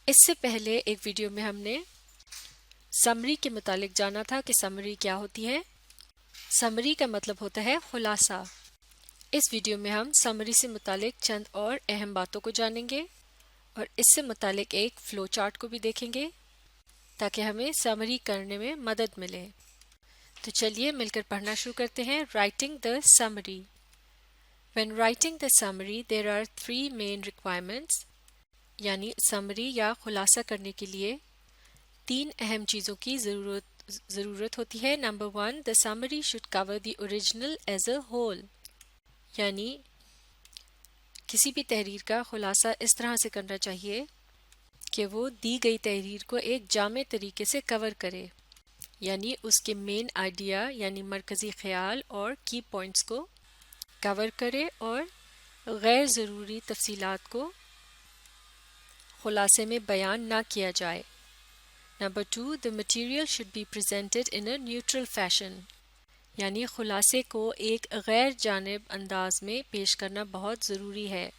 اس سے پہلے ایک ویڈیو میں ہم نے سمری کے متعلق جانا تھا کہ سمری کیا ہوتی ہے۔ سمری کا مطلب ہوتا ہے خلاصہ۔ اس ویڈیو میں ہم سمری سے متعلق چند اور اہم باتوں کو جانیں گے اور اس سے متعلق ایک فلو چارٹ کو بھی دیکھیں گے تاکہ ہمیں سمری کرنے میں مدد ملے۔ تو چلیے مل کر پڑھنا شروع کرتے ہیں۔ Writing the summary. When writing the summary, there are three main requirements. یعنی سمری یا خلاصہ کرنے کے لیے تین اہم چیزوں کی ضرورت ہوتی ہے۔ Number 1، the summary should cover the original as a whole. یعنی کسی بھی تحریر کا خلاصہ اس طرح سے کرنا چاہیے کہ وہ دی گئی تحریر کو ایک جامع طریقے سے کور کرے، یعنی اس کے مین آئیڈیا یعنی مرکزی خیال اور کی پوائنٹس کو کور کرے اور غیر ضروری تفصیلات کو خلاصے میں بیان نہ کیا جائے۔ Number 2، the material should be presented in a neutral fashion. یعنی خلاصے کو ایک غیر جانب انداز میں پیش کرنا بہت ضروری ہے۔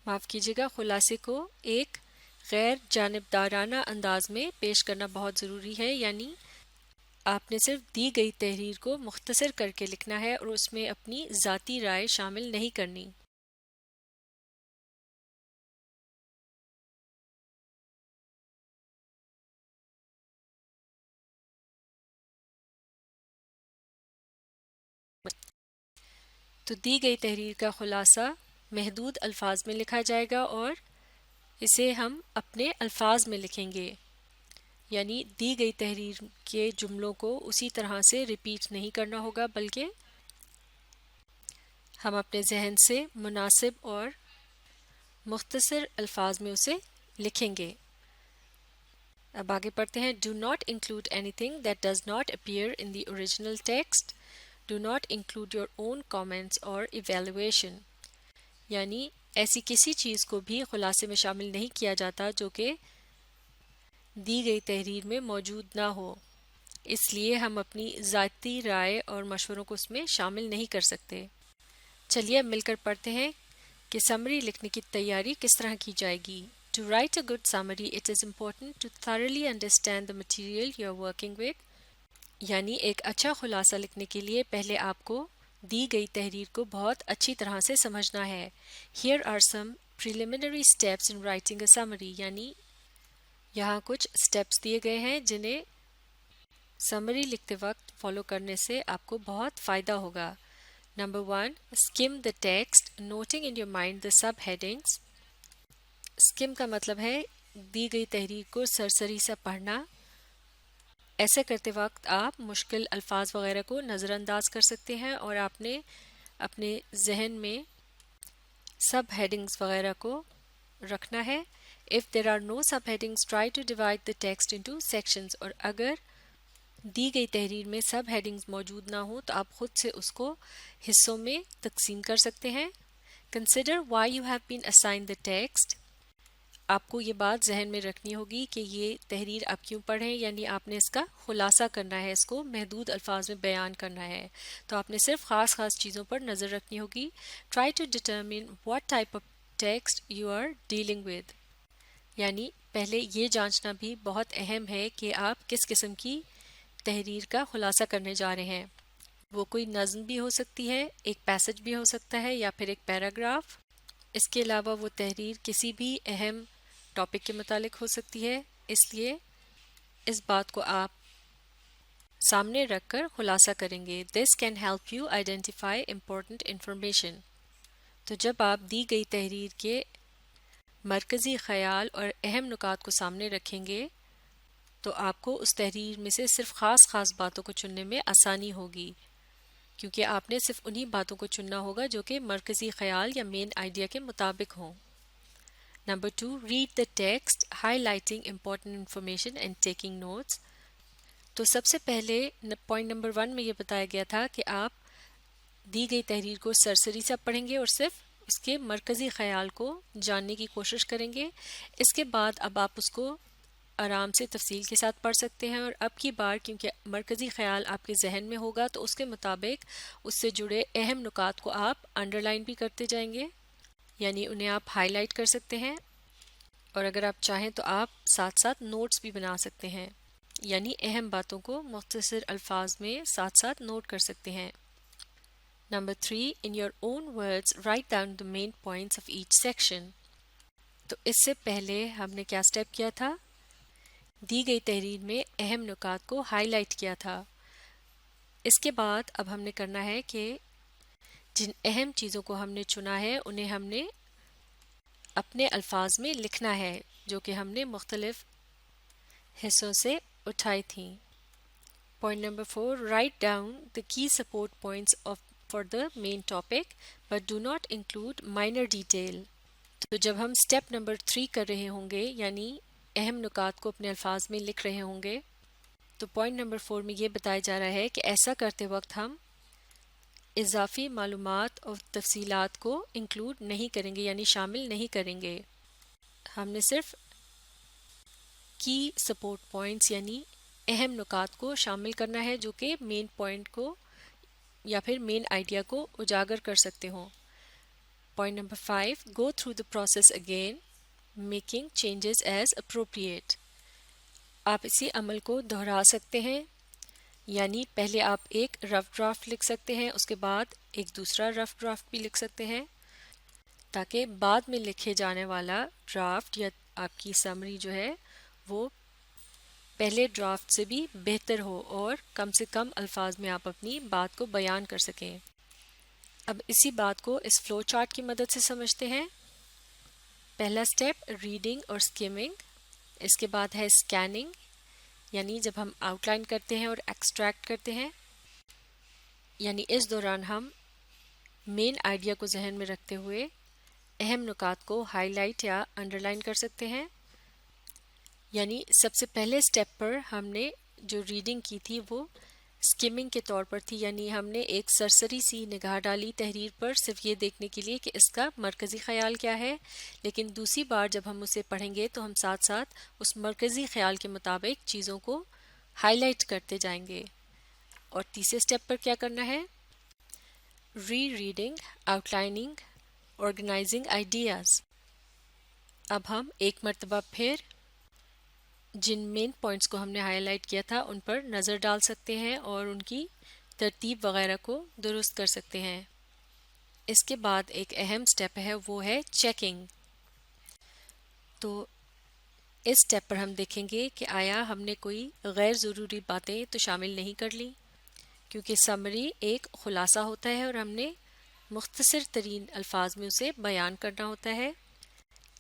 معاف کیجیے گا، خلاصے کو ایک غیر جانبدارانہ انداز میں پیش کرنا بہت ضروری ہے، یعنی آپ نے صرف دی گئی تحریر کو مختصر کر کے لکھنا ہے اور اس میں اپنی ذاتی رائے شامل نہیں کرنی۔ تو دی گئی تحریر کا خلاصہ محدود الفاظ میں لکھا جائے گا اور اسے ہم اپنے الفاظ میں لکھیں گے، یعنی دی گئی تحریر کے جملوں کو اسی طرح سے ریپیٹ نہیں کرنا ہوگا بلکہ ہم اپنے ذہن سے مناسب اور مختصر الفاظ میں اسے لکھیں گے۔ اب آگے پڑھتے ہیں۔ Do not include anything that does not appear in the original text. Do not include your own comments or evaluation. یعنی ایسی کسی چیز کو بھی خلاصے میں شامل نہیں کیا جاتا جو کہ دی گئی تحریر میں موجود نہ ہو، اس لیے ہم اپنی ذاتی رائے اور مشوروں کو اس میں شامل نہیں کر سکتے۔ چلیے مل کر پڑھتے ہیں کہ سمری لکھنے کی تیاری کس طرح کی جائے گی۔ To write a good summary, it is important to thoroughly understand the material you are working with. یعنی ایک اچھا خلاصہ لکھنے کے لیے پہلے آپ کو دی گئی تحریر کو بہت اچھی طرح سے سمجھنا ہے۔ Here are some preliminary steps in writing a summary. یعنی یہاں کچھ سٹیپس دیے گئے ہیں جنہیں سمری لکھتے وقت فالو کرنے سے آپ کو بہت فائدہ ہوگا۔ Number 1، skim the text, noting in your mind the subheadings. skim کا مطلب ہے دی گئی تحریر کو سرسری سا پڑھنا۔ ایسا کرتے وقت آپ مشکل الفاظ وغیرہ کو نظر انداز کر سکتے ہیں اور آپ نے اپنے ذہن میں سب ہیڈنگز وغیرہ کو رکھنا ہے۔ If there are no subheadings, try to divide the text into sections. اور اگر دی گئی تحریر میں سب ہیڈنگز موجود نہ ہوں تو آپ خود سے اس کو حصوں میں تقسیم کر سکتے ہیں۔ Consider why you have been assigned the text. آپ کو یہ بات ذہن میں رکھنی ہوگی کہ یہ تحریر آپ کیوں پڑھیں، یعنی آپ نے اس کا خلاصہ کرنا ہے، اس کو محدود الفاظ میں بیان کرنا ہے، تو آپ نے صرف خاص چیزوں پر نظر رکھنی ہوگی۔ Try to determine what type of text you are dealing with. یعنی پہلے یہ جانچنا بھی بہت اہم ہے کہ آپ کس قسم کی تحریر کا خلاصہ کرنے جا رہے ہیں۔ وہ کوئی نظم بھی ہو سکتی ہے، ایک پیسج بھی ہو سکتا ہے یا پھر ایک پیراگراف۔ اس کے علاوہ وہ تحریر کسی بھی اہم ٹاپک کے متعلق ہو سکتی ہے، اس لیے اس بات کو آپ سامنے رکھ کر خلاصہ کریں گے۔ This can help you identify important information. تو جب آپ دی گئی تحریر کے مرکزی خیال اور اہم نکات کو سامنے رکھیں گے تو آپ کو اس تحریر میں سے صرف خاص باتوں کو چننے میں آسانی ہوگی، کیونکہ آپ نے صرف انہی باتوں کو چننا ہوگا جو کہ مرکزی خیال یا مین آئیڈیا کے مطابق ہوں۔ Number 2، read the text, highlighting important information and taking notes. تو سب سے پہلے پوائنٹ نمبر 1 میں یہ بتایا گیا تھا کہ آپ دی گئی تحریر کو سرسری سے پڑھیں گے اور صرف اس کے مرکزی خیال کو جاننے کی کوشش کریں گے۔ اس کے بعد اب آپ اس کو آرام سے تفصیل کے ساتھ پڑھ سکتے ہیں، اور اب کی بار کیونکہ مرکزی خیال آپ کے ذہن میں ہوگا تو اس کے مطابق اس سے جڑے اہم نکات کو آپ انڈر لائن بھی کرتے جائیں گے، یعنی انہیں آپ ہائی لائٹ کر سکتے ہیں۔ اور اگر آپ چاہیں تو آپ ساتھ ساتھ نوٹس بھی بنا سکتے ہیں، یعنی اہم باتوں کو مختصر الفاظ میں ساتھ ساتھ نوٹ کر سکتے ہیں۔ Number 3، in your own words write down the main points of each section۔ تو اس سے پہلے ہم نے کیا سٹیپ کیا تھا؟ دی گئی تحریر میں اہم نکات کو ہائی لائٹ کیا تھا۔ اس کے بعد اب ہم نے کرنا ہے کہ جن اہم چیزوں کو ہم نے چنا ہے انہیں ہم نے اپنے الفاظ میں لکھنا ہے، جو کہ ہم نے مختلف حصوں سے اٹھائی تھیں۔ Point number 4، write down the key support points for the main topic but do not include minor detail۔ تو جب ہم سٹیپ نمبر 3 کر رہے ہوں گے، یعنی اہم نکات کو اپنے الفاظ میں لکھ رہے ہوں گے، تو پوائنٹ نمبر 4 میں یہ بتایا جا رہا ہے کہ ایسا کرتے وقت ہم اضافی معلومات اور تفصیلات کو انکلوڈ نہیں کریں گے، یعنی شامل نہیں کریں گے۔ ہم نے صرف کی سپورٹ پوائنٹس یعنی اہم نکات کو شامل کرنا ہے جو کہ مین پوائنٹ کو یا پھر مین آئیڈیا کو اجاگر کر سکتے ہوں۔ Point number 5، go through the process again making changes as appropriate. آپ اسی عمل کو دہرا سکتے ہیں، یعنی پہلے آپ ایک رف ڈرافٹ لکھ سکتے ہیں، اس کے بعد ایک دوسرا رف ڈرافٹ بھی لکھ سکتے ہیں، تاکہ بعد میں لکھے جانے والا ڈرافٹ یا آپ کی سمری جو ہے وہ پہلے ڈرافٹ سے بھی بہتر ہو اور کم سے کم الفاظ میں آپ اپنی بات کو بیان کر سکیں۔ اب اسی بات کو اس فلو چارٹ کی مدد سے سمجھتے ہیں۔ پہلا سٹیپ ریڈنگ اور اسکیمنگ، اس کے بعد ہے اسکیننگ، یعنی جب ہم آؤٹ لائن کرتے ہیں اور ایکسٹریکٹ کرتے ہیں، یعنی اس دوران ہم مین آئیڈیا کو ذہن میں رکھتے ہوئے اہم نکات کو ہائی لائٹ یا انڈر لائن کر سکتے ہیں۔ یعنی سب سے پہلے سٹیپ پر ہم نے جو ریڈنگ کی تھی وہ اسکیمنگ کے طور پر تھی، یعنی ہم نے ایک سرسری سی نگاہ ڈالی تحریر پر صرف یہ دیکھنے کے لیے کہ اس کا مرکزی خیال کیا ہے، لیکن دوسری بار جب ہم اسے پڑھیں گے تو ہم ساتھ ساتھ اس مرکزی خیال کے مطابق چیزوں کو ہائی لائٹ کرتے جائیں گے۔ اور تیسرے سٹیپ پر کیا کرنا ہے؟ Rereading, outlining, organising ideas. اب ہم ایک مرتبہ پھر جن مین پوائنٹس کو ہم نے ہائی لائٹ کیا تھا ان پر نظر ڈال سکتے ہیں اور ان کی ترتیب وغیرہ کو درست کر سکتے ہیں۔ اس کے بعد ایک اہم سٹیپ ہے، وہ ہے چیکنگ۔ تو اس سٹیپ پر ہم دیکھیں گے کہ آیا ہم نے کوئی غیر ضروری باتیں تو شامل نہیں کر لی، کیونکہ سمری ایک خلاصہ ہوتا ہے اور ہم نے مختصر ترین الفاظ میں اسے بیان کرنا ہوتا ہے۔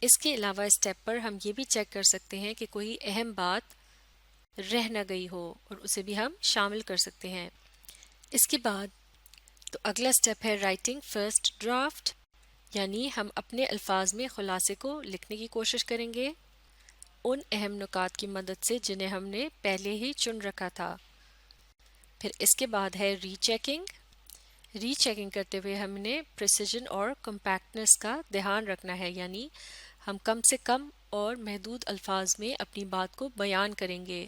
اس کے علاوہ اس سٹیپ پر ہم یہ بھی چیک کر سکتے ہیں کہ کوئی اہم بات رہ نہ گئی ہو اور اسے بھی ہم شامل کر سکتے ہیں۔ اس کے بعد تو اگلا سٹیپ ہے رائٹنگ فرسٹ ڈرافٹ، یعنی ہم اپنے الفاظ میں خلاصے کو لکھنے کی کوشش کریں گے ان اہم نکات کی مدد سے جنہیں ہم نے پہلے ہی چن رکھا تھا۔ پھر اس کے بعد ہے ری چیکنگ۔ ری چیکنگ کرتے ہوئے ہم نے پریسیجن اور کمپیکٹنس کا دھیان رکھنا ہے، یعنی ہم کم سے کم اور محدود الفاظ میں اپنی بات کو بیان کریں گے۔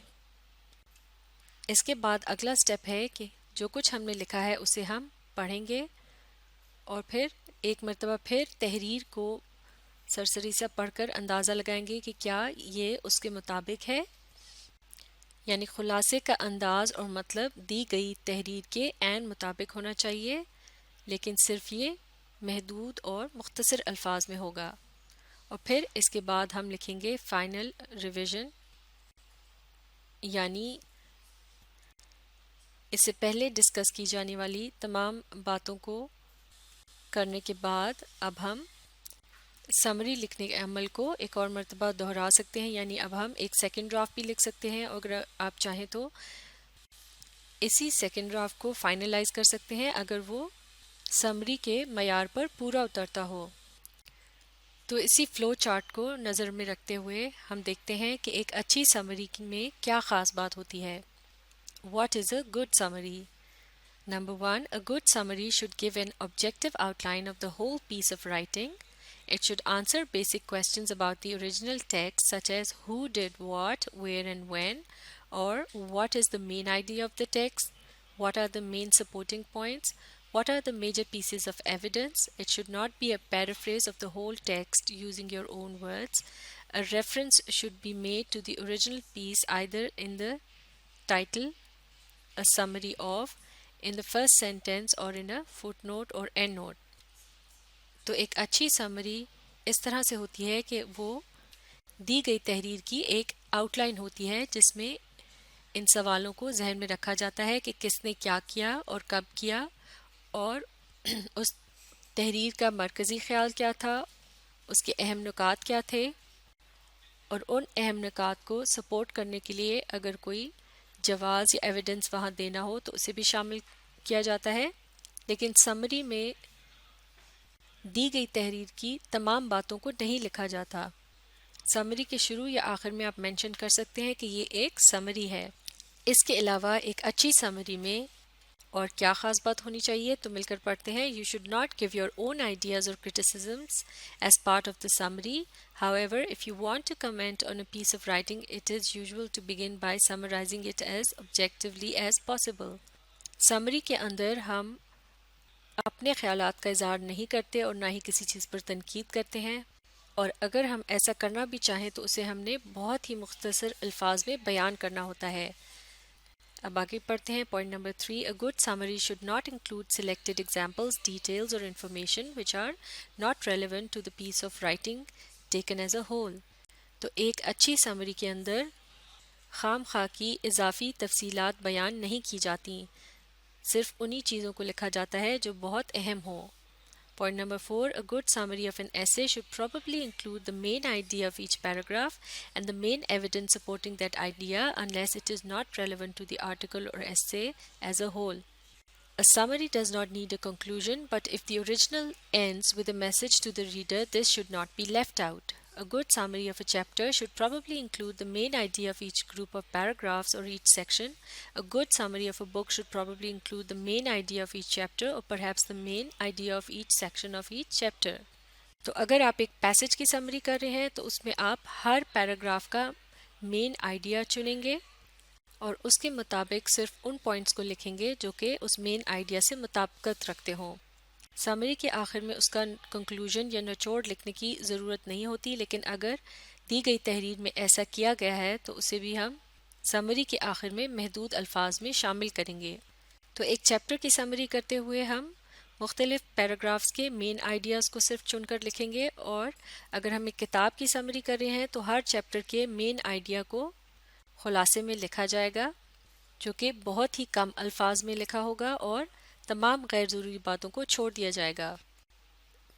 اس کے بعد اگلا سٹیپ ہے کہ جو کچھ ہم نے لکھا ہے اسے ہم پڑھیں گے اور پھر ایک مرتبہ پھر تحریر کو سرسری سے پڑھ کر اندازہ لگائیں گے کہ کیا یہ اس کے مطابق ہے، یعنی خلاصے کا انداز اور مطلب دی گئی تحریر کے عین مطابق ہونا چاہیے، لیکن صرف یہ محدود اور مختصر الفاظ میں ہوگا۔ اور پھر اس کے بعد ہم لکھیں گے فائنل ریویژن، یعنی اس سے پہلے ڈسکس کی جانے والی تمام باتوں کو کرنے کے بعد اب ہم سمری لکھنے کے عمل کو ایک اور مرتبہ دہرا سکتے ہیں، یعنی اب ہم ایک سیکنڈ ڈرافٹ بھی لکھ سکتے ہیں، اور اگر آپ چاہیں تو اسی سیکنڈ ڈرافٹ کو فائنلائز کر سکتے ہیں اگر وہ سمری کے معیار پر پورا اترتا ہو۔ تو اسی فلو چارٹ کو نظر میں رکھتے ہوئے ہم دیکھتے ہیں کہ ایک اچھی سمری میں کیا خاص بات ہوتی ہے۔ What is a good summary? Number 1, a good summary should give an objective outline of the whole piece of writing. It should answer basic questions about the original text, such as who did what, where and when, or what is the main idea of the text, what are the main supporting points, what are the major pieces of evidence. It should not be a paraphrase of the whole text using your own words. A reference should be made to the original piece either in the title, a summary of, in the first sentence or in a footnote or endnote. تو ایک اچھی summary اس طرح سے ہوتی ہے کہ وہ دی گئی تحریر کی ایک آؤٹ لائن ہوتی ہے جس میں ان سوالوں کو ذہن میں رکھا جاتا ہے کہ کس نے کیا کیا اور کب کیا، اور اس تحریر کا مرکزی خیال کیا تھا، اس کے اہم نکات کیا تھے، اور ان اہم نکات کو سپورٹ کرنے کے لیے اگر کوئی جواز یا ایویڈنس وہاں دینا ہو تو اسے بھی شامل کیا جاتا ہے. لیکن سمری میں دی گئی تحریر کی تمام باتوں کو نہیں لکھا جاتا. سمری کے شروع یا آخر میں آپ مینشن کر سکتے ہیں کہ یہ ایک سمری ہے. اس کے علاوہ ایک اچھی سمری میں اور کیا خاص بات ہونی چاہیے تو مل کر پڑھتے ہیں. You should not give your own ideas or criticisms as part of the summary. However, if you want to comment on a piece of writing, it is usual to begin by summarizing it as objectively as possible. Summary کے اندر ہم اپنے خیالات کا اظہار نہیں کرتے اور نہ ہی کسی چیز پر تنقید کرتے ہیں، اور اگر ہم ایسا کرنا بھی چاہیں تو اسے ہم نے بہت ہی مختصر الفاظ میں بیان کرنا ہوتا ہے. اب آگے پڑھتے ہیں. Point number 3. A good summary should not include selected examples, details or information which are not relevant to the piece of writing taken as a whole. تو ایک اچھی سمری کے اندر خام خواہ کی اضافی تفصیلات بیان نہیں کی جاتی، صرف انہی چیزوں کو لکھا جاتا ہے جو بہت اہم ہوں. Point number 4. A good summary of an essay should probably include the main idea of each paragraph and the main evidence supporting that idea unless it is not relevant to the article or essay as a whole. A summary does not need a conclusion, but if the original ends with a message to the reader, this should not be left out. A good summary of a chapter should probably include the main idea of each group of paragraphs or each section. A good summary of a book should probably include the main idea of each chapter or perhaps the main idea of each section of each chapter. تو اگر آپ ایک passage کی summary کر رہے ہیں تو اس میں آپ ہر پیراگراف کا مین آئیڈیا چنیں گے اور اس کے مطابق صرف ان پوائنٹس کو لکھیں گے جو کہ اس مین آئیڈیا سے مطابقت رکھتے ہوں. سمری کے آخر میں اس کا کنکلوژن یا نچوڑ لکھنے کی ضرورت نہیں ہوتی، لیکن اگر دی گئی تحریر میں ایسا کیا گیا ہے تو اسے بھی ہم سمری کے آخر میں محدود الفاظ میں شامل کریں گے. تو ایک چیپٹر کی سمری کرتے ہوئے ہم مختلف پیراگرافز کے مین آئیڈیاز کو صرف چن کر لکھیں گے، اور اگر ہم ایک کتاب کی سمری کر رہے ہیں تو ہر چیپٹر کے مین آئیڈیا کو خلاصے میں لکھا جائے گا جو کہ بہت ہی کم الفاظ میں لکھا ہوگا اور تمام غیر ضروری باتوں کو چھوڑ دیا جائے گا.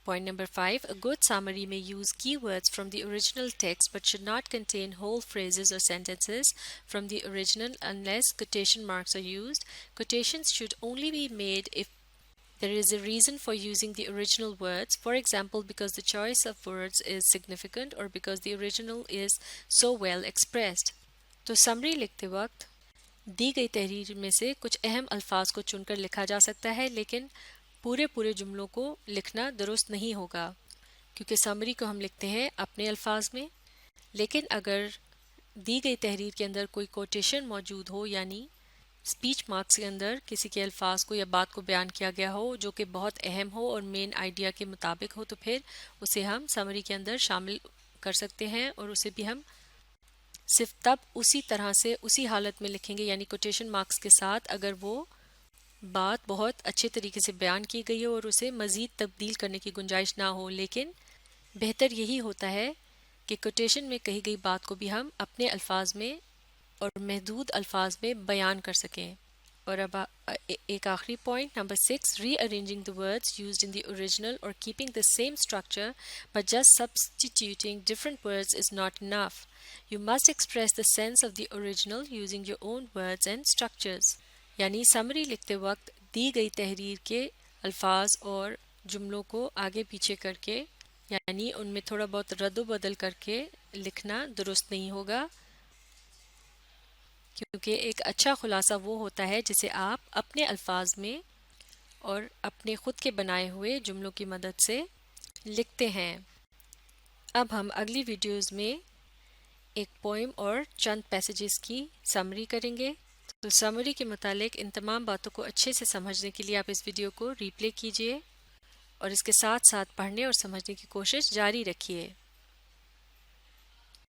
Point number 5. A good summary may use keywords from the original text but should not contain whole phrases or sentences from the original unless quotation marks are used. Quotations should only be made if there is a reason for using the original words, for example, because the choice of words is significant or because the original is so well expressed. تو summary لکھتے وقت دی گئی تحریر میں سے کچھ اہم الفاظ کو چن کر لکھا جا سکتا ہے، لیکن پورے جملوں کو لکھنا درست نہیں ہوگا کیونکہ سمری کو ہم لکھتے ہیں اپنے الفاظ میں. لیکن اگر دی گئی تحریر کے اندر کوئی کوٹیشن موجود ہو، یعنی اسپیچ مارکس کے اندر کسی کے الفاظ کو یا بات کو بیان کیا گیا ہو جو کہ بہت اہم ہو اور مین آئیڈیا کے مطابق ہو، تو پھر اسے ہم سمری کے اندر شامل کر سکتے ہیں، اور اسے بھی ہم صرف تب اسی طرح سے اسی حالت میں لکھیں گے، یعنی کوٹیشن مارکس کے ساتھ، اگر وہ بات بہت اچھے طریقے سے بیان کی گئی ہو اور اسے مزید تبدیل کرنے کی گنجائش نہ ہو. لیکن بہتر یہی ہوتا ہے کہ کوٹیشن میں کہی گئی بات کو بھی ہم اپنے الفاظ میں اور محدود الفاظ میں بیان کر سکیں. اور اب ایک آخری point number 6. Rearranging the words used in the original or keeping the same structure but just substituting different words is not enough. You must express the sense of the original using your own words and structures. یعنی summary لکھتے وقت دی گئی تحریر کے الفاظ اور جملوں کو آگے پیچھے کر کے، یعنی ان میں تھوڑا بہت رد و بدل کر کے لکھنا درست نہیں ہوگا، کیونکہ ایک اچھا خلاصہ وہ ہوتا ہے جسے آپ اپنے الفاظ میں اور اپنے خود کے بنائے ہوئے جملوں کی مدد سے لکھتے ہیں. اب ہم اگلی ویڈیوز میں ایک پوئم اور چند پیسیجز کی سمری کریں گے. تو سمری کے متعلق ان تمام باتوں کو اچھے سے سمجھنے کے لیے آپ اس ویڈیو کو ری پلے کیجئے اور اس کے ساتھ ساتھ پڑھنے اور سمجھنے کی کوشش جاری رکھیے.